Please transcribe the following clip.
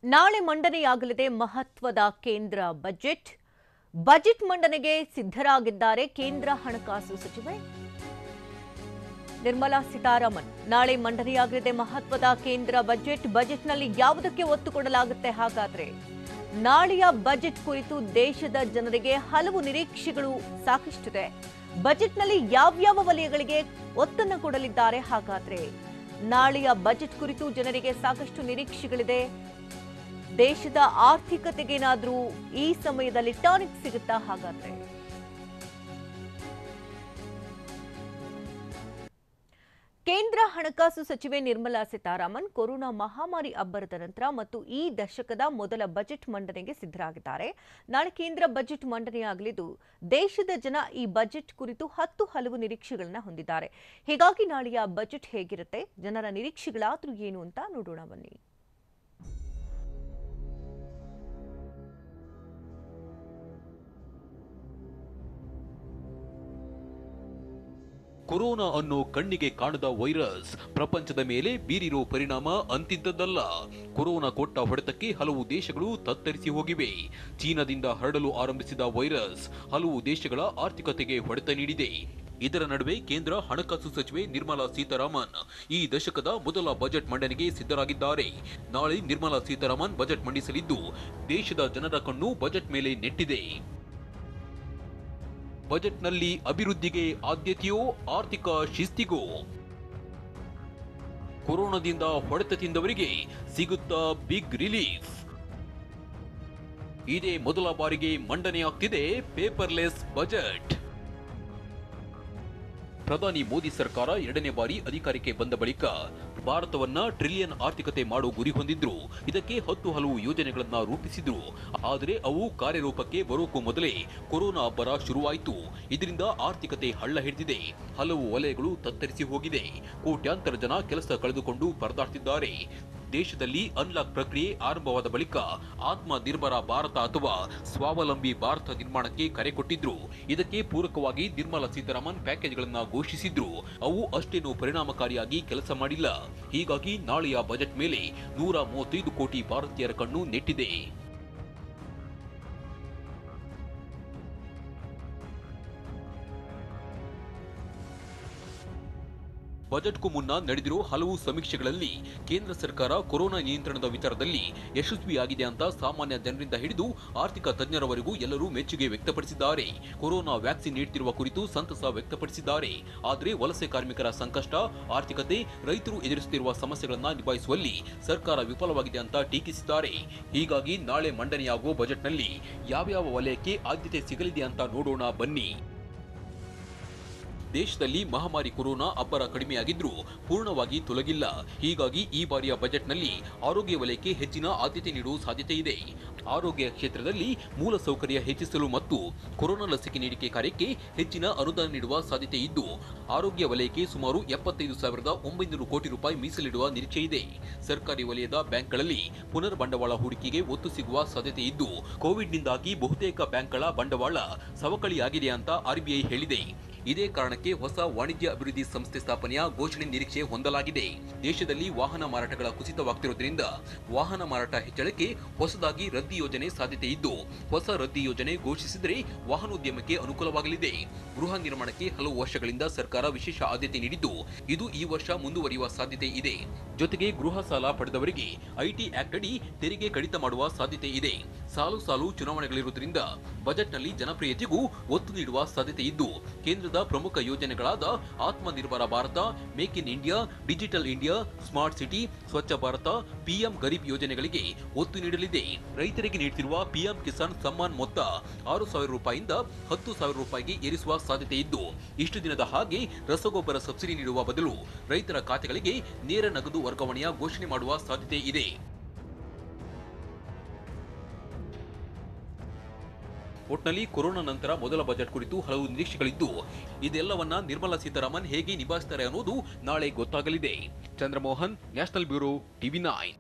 ನಾಳೆ ಮಂಡನೆಯಾಗಲಿದೆ ಮಹತ್ವದ ಕೇಂದ್ರ ಬಜೆಟ್ ಮಂಡನೆಗೆ ಸಿದ್ಧರಾಗಿದ್ದಾರೆ ಕೇಂದ್ರ ಹಣಕಾಸು ಸಚಿವೆ ನಿರ್ಮಲಾ ಸೀತಾರಾಮನ್. ನಾಳೆ ಮಂಡನೆಯಾಗಲಿದೆ ಮಹತ್ವದ ಕೇಂದ್ರ ಬಜೆಟ್ನಲ್ಲಿ ಯಾವುದಕ್ಕೆ ಒತ್ತು ಕೊಡಲಾಗುತ್ತೆ? ಹಾಗಾದ್ರೆ ನಾಳೆಯ ಬಜೆಟ್ ಕುರಿತು ದೇಶದ ಜನರಿಗೆ ಹಲವು ನಿರೀಕ್ಷೆಗಳು ಸಾಕಷ್ಟಿದೆ. ಬಜೆಟ್ನಲ್ಲಿ ಯಾವ್ಯಾವ ವಲಯಗಳಿಗೆ ಒತ್ತನ್ನು ಕೊಡಲಿದ್ದಾರೆ? ಹಾಗಾದ್ರೆ ನಾಳೆಯ ಬಜೆಟ್ ಕುರಿತು ಜನರಿಗೆ ಸಾಕಷ್ಟು ನಿರೀಕ್ಷೆಗಳಿದೆ. ದೇಶದ ಆರ್ಥಿಕತೆಗೇನಾದ್ರೂ ಈ ಸಮಯದಲ್ಲಿ ಟಾನಿಕ್ ಸಿಗುತ್ತಾ? ಹಾಗಾದ್ರೆ ಕೇಂದ್ರ ಹಣಕಾಸು ಸಚಿವೆ ನಿರ್ಮಲಾ ಸೀತಾರಾಮನ್ ಕೊರೋನಾ ಮಹಾಮಾರಿ ಅಬ್ಬರದ ನಂತರ ಮತ್ತು ಈ ದಶಕದ ಮೊದಲ ಬಜೆಟ್ ಮಂಡನೆಗೆ ಸಿದ್ಧರಾಗಿದ್ದಾರೆ. ನಾಳೆ ಕೇಂದ್ರ ಬಜೆಟ್ ಮಂಡನೆಯಾಗಲಿದ್ದು ದೇಶದ ಜನ ಈ ಬಜೆಟ್ ಕುರಿತು ಹಲವು ನಿರೀಕ್ಷೆಗಳನ್ನ ಹೊಂದಿದ್ದಾರೆ. ಹೀಗಾಗಿ ನಾಳೆಯ ಬಜೆಟ್ ಹೇಗಿರುತ್ತೆ, ಜನರ ನಿರೀಕ್ಷೆಗಳಾದ್ರೂ ಏನು ಅಂತ ನೋಡೋಣ ಬನ್ನಿ. ಕೊರೋನಾ ಅನ್ನೋ ಕಣ್ಣಿಗೆ ಕಾಣದ ವೈರಸ್ ಪ್ರಪಂಚದ ಮೇಲೆ ಬೀರಿರೋ ಪರಿಣಾಮ ಅಂತಿದ್ದದ್ದಲ್ಲ. ಕೊರೋನಾ ಕೊಟ್ಟ ಹೊಡೆತಕ್ಕೆ ಹಲವು ದೇಶಗಳು ತತ್ತರಿಸಿ ಹೋಗಿವೆ. ಚೀನಾದಿಂದ ಹರಡಲು ಆರಂಭಿಸಿದ ವೈರಸ್ ಹಲವು ದೇಶಗಳ ಆರ್ಥಿಕತೆಗೆ ಹೊಡೆತ ನೀಡಿದೆ. ಇದರ ನಡುವೆ ಕೇಂದ್ರ ಹಣಕಾಸು ಸಚಿವೆ ನಿರ್ಮಲಾ ಸೀತಾರಾಮನ್ ಈ ದಶಕದ ಮೊದಲ ಬಜೆಟ್ ಮಂಡನೆಗೆ ಸಿದ್ಧರಾಗಿದ್ದಾರೆ. ನಾಳೆ ನಿರ್ಮಲಾ ಸೀತಾರಾಮನ್ ಬಜೆಟ್ ಮಂಡಿಸಲಿದ್ದು ದೇಶದ ಜನರ ಕಣ್ಣು ಬಜೆಟ್ ಮೇಲೆ ನೆಟ್ಟಿದೆ. ಬಜೆಟ್ನಲ್ಲಿ ಅಭಿವೃದ್ಧಿಗೆ ಆದ್ಯತೆಯೋ ಆರ್ಥಿಕ ಶಿಸ್ತಿಗೋ? ಕೊರೋನಾದಿಂದ ಹೊಡೆತ ತಿಂದವರಿಗೆ ಸಿಗುತ್ತಾ ಬಿಗ್ ರಿಲೀಫ್? ಇದೇ ಮೊದಲ ಬಾರಿಗೆ ಮಂಡನೆಯಾಗ್ತಿದೆ ಪೇಪರ್ಲೆಸ್ ಬಜೆಟ್. ಪ್ರಧಾನಿ ಮೋದಿ ಸರ್ಕಾರ 2ನೇ ಬಾರಿ ಅಧಿಕಾರಕ್ಕೆ ಬಂದ ಬಳಿಕ ಭಾರತವನ್ನ ಟ್ರಿಲಿಯನ್ ಆರ್ಥಿಕತೆ ಮಾಡೋ ಗುರಿ ಹೊಂದಿದ್ರು. ಇದಕ್ಕೆ ಹಲವು ಯೋಜನೆಗಳನ್ನ ರೂಪಿಸಿದ್ರು. ಆದರೆ ಅವು ಕಾರ್ಯರೂಪಕ್ಕೆ ಬರೋಕ್ಕೂ ಮೊದಲೇ ಕೊರೋನಾ ಅಬ್ಬರ ಶುರುವಾಯಿತು. ಇದರಿಂದ ಆರ್ಥಿಕತೆ ಹಳ್ಳ ಹಿಡಿದಿದೆ. ಹಲವು ವಲಯಗಳು ತತ್ತರಿಸಿ ಹೋಗಿದೆ. ಕೋಟ್ಯಾಂತರ ಜನ ಕೆಲಸ ಕಳೆದುಕೊಂಡು ಪರದಾಡ್ತಿದ್ದಾರೆ. ದೇಶದಲ್ಲಿ ಅನ್ಲಾಕ್ ಪ್ರಕ್ರಿಯೆ ಆರಂಭವಾದ ಬಳಿಕ ಆತ್ಮ ನಿರ್ಭರ ಭಾರತ ಅಥವಾ ಸ್ವಾವಲಂಬಿ ಭಾರತ ನಿರ್ಮಾಣಕ್ಕೆ ಕರೆ ಕೊಟ್ಟಿದ್ರು. ಇದಕ್ಕೆ ಪೂರಕವಾಗಿ ನಿರ್ಮಲಾ ಸೀತಾರಾಮನ್ ಪ್ಯಾಕೇಜ್ಗಳನ್ನ ಘೋಷಿಸಿದ್ರು. ಅವು ಅಷ್ಟೇನೂ ಪರಿಣಾಮಕಾರಿಯಾಗಿ ಕೆಲಸ ಮಾಡಿಲ್ಲ. ಹೀಗಾಗಿ ನಾಳೆಯ ಬಜೆಟ್ ಮೇಲೆ 135 ಕೋಟಿ ಭಾರತೀಯರ ಕಣ್ಣು ನೆಟ್ಟಿದೆ. ಬಜೆಟ್ಗೂ ಮುನ್ನ ನಡೆದಿರೋ ಹಲವು ಸಮೀಕ್ಷೆಗಳಲ್ಲಿ ಕೇಂದ್ರ ಸರ್ಕಾರ ಕೊರೋನಾ ನಿಯಂತ್ರಣದ ವಿಚಾರದಲ್ಲಿ ಯಶಸ್ವಿಯಾಗಿದೆ ಅಂತ ಸಾಮಾನ್ಯ ಜನರಿಂದ ಹಿಡಿದು ಆರ್ಥಿಕ ತಜ್ಞರವರೆಗೂ ಎಲ್ಲರೂ ಮೆಚ್ಚುಗೆ ವ್ಯಕ್ತಪಡಿಸಿದ್ದಾರೆ. ಕೊರೋನಾ ವ್ಯಾಕ್ಸಿನ್ ನೀಡುತ್ತಿರುವ ಕುರಿತು ಸಂತಸ ವ್ಯಕ್ತಪಡಿಸಿದ್ದಾರೆ. ಆದರೆ ವಲಸೆ ಕಾರ್ಮಿಕರ ಸಂಕಷ್ಟ, ಆರ್ಥಿಕತೆ, ರೈತರು ಎದುರಿಸುತ್ತಿರುವ ಸಮಸ್ಯೆಗಳನ್ನು ನಿಭಾಯಿಸುವಲ್ಲಿ ಸರ್ಕಾರ ವಿಫಲವಾಗಿದೆ ಅಂತ ಟೀಕಿಸಿದ್ದಾರೆ. ಹೀಗಾಗಿ ನಾಳೆ ಮಂಡನೆಯಾಗುವ ಬಜೆಟ್ನಲ್ಲಿ ಯಾವ್ಯಾವ ವಲಯಕ್ಕೆ ಆದ್ಯತೆ ಸಿಗಲಿದೆ ಅಂತ ನೋಡೋಣ ಬನ್ನಿ. ದೇಶದಲ್ಲಿ ಮಹಾಮಾರಿ ಕೊರೋನಾ ಅಬ್ಬರ ಕಡಿಮೆಯಾಗಿದ್ರೂ ಪೂರ್ಣವಾಗಿ ತೊಲಗಿಲ್ಲ. ಹೀಗಾಗಿ ಈ ಬಾರಿಯ ಬಜೆಟ್ನಲ್ಲಿ ಆರೋಗ್ಯ ವಲಯಕ್ಕೆ ಹೆಚ್ಚಿನ ಆದ್ಯತೆ ನೀಡುವ ಸಾಧ್ಯತೆ ಇದೆ. ಆರೋಗ್ಯ ಕ್ಷೇತ್ರದಲ್ಲಿ ಮೂಲಸೌಕರ್ಯ ಹೆಚ್ಚಿಸಲು ಮತ್ತು ಕೊರೋನಾ ಲಸಿಕೆ ನೀಡಿಕೆ ಕಾರ್ಯಕ್ಕೆ ಹೆಚ್ಚಿನ ಅನುದಾನ ನೀಡುವ ಸಾಧ್ಯತೆ ಇದ್ದು, ಆರೋಗ್ಯ ವಲಯಕ್ಕೆ ಸುಮಾರು 75,900 ಕೋಟಿ ರೂಪಾಯಿ ಮೀಸಲಿಡುವ ನಿರೀಕ್ಷೆ ಇದೆ. ಸರ್ಕಾರಿ ವಲಯದ ಬ್ಯಾಂಕ್ಗಳಲ್ಲಿ ಪುನರ್ ಬಂಡವಾಳ ಹೂಡಿಕೆಗೆ ಒತ್ತು ಸಿಗುವ ಸಾಧ್ಯತೆ ಇದ್ದು, ಕೋವಿಡ್ನಿಂದಾಗಿ ಬಹುತೇಕ ಬ್ಯಾಂಕ್ಗಳ ಬಂಡವಾಳ ಸವಕಳಿಯಾಗಿದೆ ಅಂತ RBI ಹೇಳಿದೆ. ಇದೇ ಕಾರಣಕ್ಕೆ ಹೊಸ ವಾಣಿಜ್ಯ ಅಭಿವೃದ್ಧಿ ಸಂಸ್ಥೆ ಸ್ಥಾಪನೆಯ ಘೋಷಣೆ ನಿರೀಕ್ಷೆ ಹೊಂದಲಾಗಿದೆ. ದೇಶದಲ್ಲಿ ವಾಹನ ಮಾರಾಟಗಳ ಕುಸಿತವಾಗುತ್ತಿರುವುದರಿಂದ ವಾಹನ ಮಾರಾಟ ಹೆಚ್ಚಳಕ್ಕೆ ಹೊಸದಾಗಿ ರದ್ದಿ ಯೋಜನೆ ಸಾಧ್ಯತೆ ಇದ್ದು, ಹೊಸ ರದ್ದಿ ಯೋಜನೆ ಘೋಷಿಸಿದರೆ ವಾಹನೋದ್ಯಮಕ್ಕೆ ಅನುಕೂಲವಾಗಲಿದೆ. ಗೃಹ ನಿರ್ಮಾಣಕ್ಕೆ ಹಲವು ವರ್ಷಗಳಿಂದ ಸರ್ಕಾರ ವಿಶೇಷ ಆದ್ಯತೆ ನೀಡಿದ್ದು, ಇದು ಈ ವರ್ಷ ಮುಂದುವರಿಯುವ ಸಾಧ್ಯತೆ ಇದೆ. ಜೊತೆಗೆ ಗೃಹ ಸಾಲ ಪಡೆದವರಿಗೆ IT ಆಕ್ಟ್ ಅಡಿ ತೆರಿಗೆ ಕಡಿತ ಮಾಡುವ ಸಾಧ್ಯತೆ ಇದೆ. ಸಾಲು ಚುನಾವಣೆಗಳಿರುವುದರಿಂದ ಬಜೆಟ್ನಲ್ಲಿ ಜನಪ್ರಿಯತೆಗೂ ಒತ್ತು ನೀಡುವ ಸಾಧ್ಯತೆ ಇದ್ದು, ಕೇಂದ್ರದ ಪ್ರಮುಖ ಯೋಜನೆಗಳಾದ Atma Nirbhar Bharat, make in India, digital India, smart city, Swachh Bharat, PM Garib ಯೋಜನೆಗಳಿಗೆ ಒತ್ತು ನೀಡಲಿದೆ. ರೈತರಿಗೆ ನೀಡುತ್ತಿರುವ PM ಕಿಸಾನ್ ಸಮ್ಮಾನ್ ಮೊತ್ತ 6,000 ರೂಪಾಯಿಯಿಂದ 10,000 ರೂಪಾಯಿಗೆ ಏರಿಸುವ ಸಾಧ್ಯತೆ ಇದ್ದು, ಇಷ್ಟು ದಿನದ ಹಾಗೆ ರಸಗೊಬ್ಬರ ಸಬ್ಸಿಡಿ ನೀಡುವ ಬದಲು ರೈತರ ಖಾತೆಗಳಿಗೆ ನೇರ ನಗದು ವರ್ಗಾವಣೆಯ ಘೋಷಣೆ ಮಾಡುವ ಸಾಧ್ಯತೆ ಇದೆ. ಒಟ್ನಲ್ಲಿ ಕೊರೋನಾ ನಂತರ ಮೊದಲ ಬಜೆಟ್ ಕುರಿತು ಹಲವು ನಿರೀಕ್ಷೆಗಳಿದ್ದು, ಇದೆಲ್ಲವನ್ನ ನಿರ್ಮಲಾ ಸೀತಾರಾಮನ್ ಹೇಗೆ ನಿಭಾಯಿಸುತ್ತಾರೆ ಅನ್ನೋದು ನಾಳೆ ಗೊತ್ತಾಗಲಿದೆ. Chandramohan, national bureau, TV9.